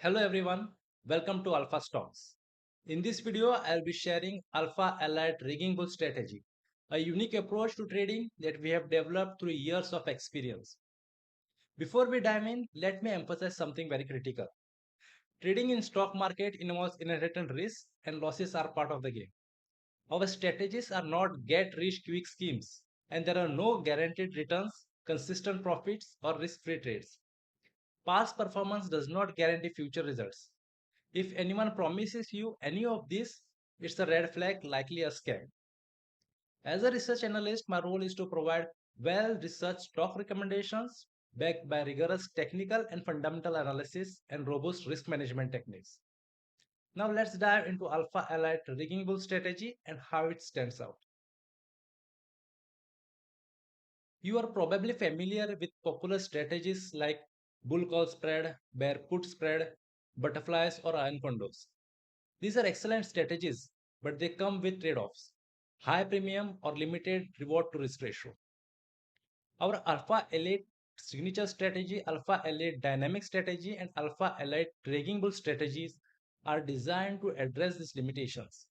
Hello everyone, welcome to Alpha Stocks. In this video, I'll be sharing Alpha Allied Rigging Bull strategy, a unique approach to trading that we have developed through years of experience. Before we dive in, let me emphasize something very critical. Trading in stock market involves inherent risks and losses are part of the game. Our strategies are not get rich quick schemes and there are no guaranteed returns, consistent profits or risk-free trades. Past performance does not guarantee future results. If anyone promises you any of this, it's a red flag, likely a scam. As a research analyst, my role is to provide well researched stock recommendations backed by rigorous technical and fundamental analysis and robust risk management techniques. Now let's dive into Alpha Allied rigging bull strategy and how it stands out. You are probably familiar with popular strategies like bull call spread, bear put spread, butterflies, or iron condos. These are excellent strategies, but they come with trade offs high premium or limited reward to risk ratio. Our Alpha Elite signature strategy, Alpha Elite dynamic strategy, and Alpha Elite dragging bull strategies are designed to address these limitations.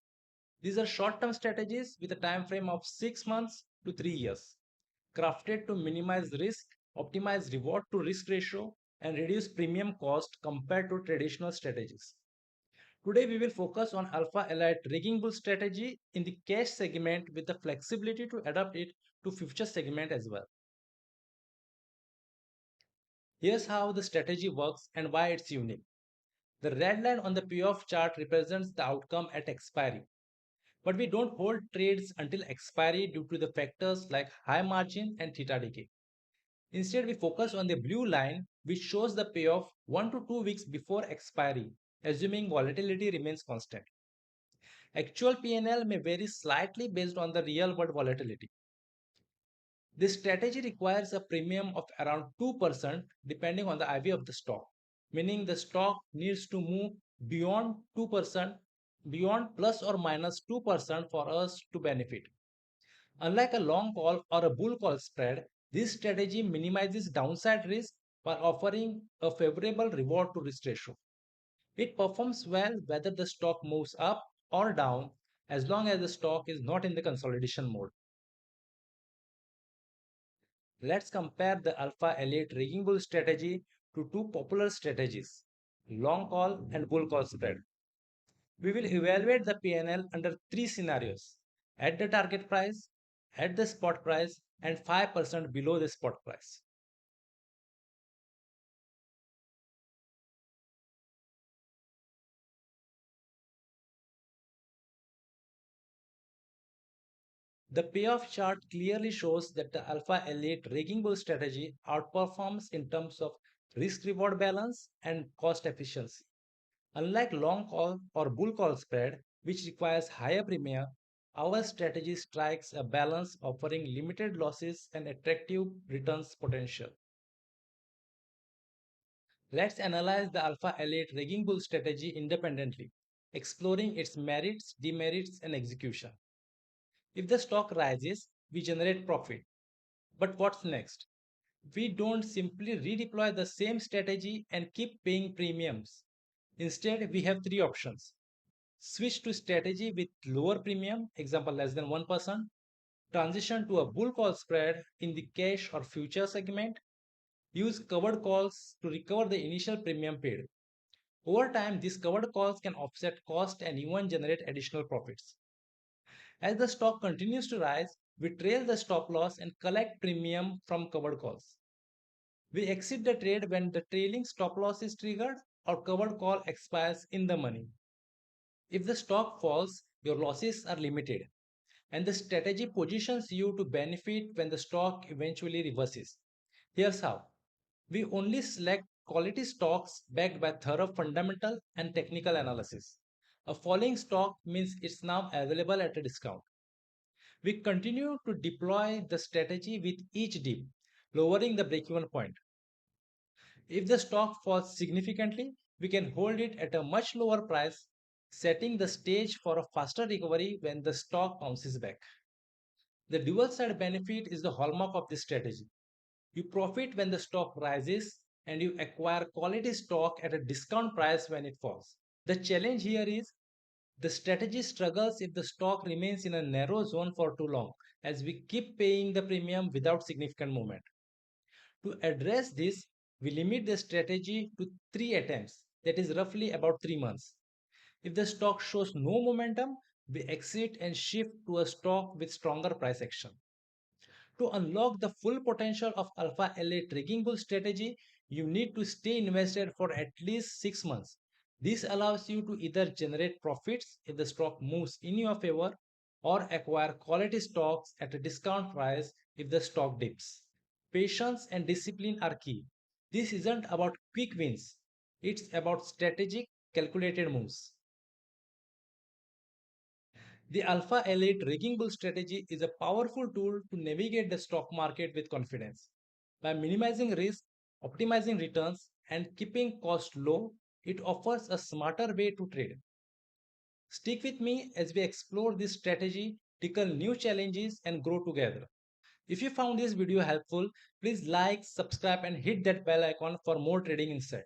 These are short term strategies with a time frame of 6 months to 3 years, crafted to minimize risk, optimize reward to risk ratio, and reduce premium cost compared to traditional strategies. Today, we will focus on Alpha Allied rigging bull strategy in the cash segment with the flexibility to adapt it to future segment as well. Here's how the strategy works and why it's unique. The red line on the payoff chart represents the outcome at expiry, but we don't hold trades until expiry due to the factors like high margin and theta decay. Instead, we focus on the blue line, which shows the payoff 1 to 2 weeks before expiry, assuming volatility remains constant. Actual P&L may vary slightly based on the real world volatility. This strategy requires a premium of around 2% depending on the IV of the stock, meaning the stock needs to move beyond 2%, beyond plus or minus 2% for us to benefit. Unlike a long call or a bull call spread, this strategy minimizes downside risk while offering a favorable reward to risk ratio. It performs well whether the stock moves up or down as long as the stock is not in the consolidation mode. Let's compare the Alpha Elite rigging bull strategy to two popular strategies, long call and bull call spread. We will evaluate the PNL under three scenarios at the target price, at the spot price, and 5% below the spot price. The payoff chart clearly shows that the Alpha Elite rigging bull strategy outperforms in terms of risk reward balance and cost efficiency. Unlike long call or bull call spread, which requires higher premium, our strategy strikes a balance offering limited losses and attractive returns potential. Let's analyze the Alpha Elite rigging bull strategy independently, exploring its merits, demerits, and execution. If the stock rises, we generate profit. But what's next? We don't simply redeploy the same strategy and keep paying premiums. Instead, we have three options. Switch to strategy with lower premium, example less than 1%, transition to a bull call spread in the cash or future segment, use covered calls to recover the initial premium paid. Over time, these covered calls can offset cost and even generate additional profits. As the stock continues to rise, we trail the stop loss and collect premium from covered calls. We exit the trade when the trailing stop loss is triggered or covered call expires in the money. If the stock falls, your losses are limited, and the strategy positions you to benefit when the stock eventually reverses. Here's how. We only select quality stocks backed by thorough fundamental and technical analysis. A falling stock means it's now available at a discount. We continue to deploy the strategy with each dip, lowering the break-even point. If the stock falls significantly, we can hold it at a much lower price, setting the stage for a faster recovery when the stock bounces back. The dual side benefit is the hallmark of this strategy. You profit when the stock rises and you acquire quality stock at a discount price when it falls. The challenge here is the strategy struggles if the stock remains in a narrow zone for too long, as we keep paying the premium without significant movement. To address this, we limit the strategy to three attempts, that is roughly about 3 months. If the stock shows no momentum, we exit and shift to a stock with stronger price action. To unlock the full potential of Alpha LA Tracking Bull strategy, you need to stay invested for at least 6 months. This allows you to either generate profits if the stock moves in your favor or acquire quality stocks at a discount price if the stock dips. Patience and discipline are key. This isn't about quick wins, it's about strategic, calculated moves. The Alpha Elite Rigging Bull strategy is a powerful tool to navigate the stock market with confidence. By minimizing risk, optimizing returns, and keeping costs low, it offers a smarter way to trade. Stick with me as we explore this strategy, tackle new challenges, and grow together. If you found this video helpful, please like, subscribe, and hit that bell icon for more trading insight.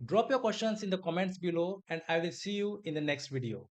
Drop your questions in the comments below, and I will see you in the next video.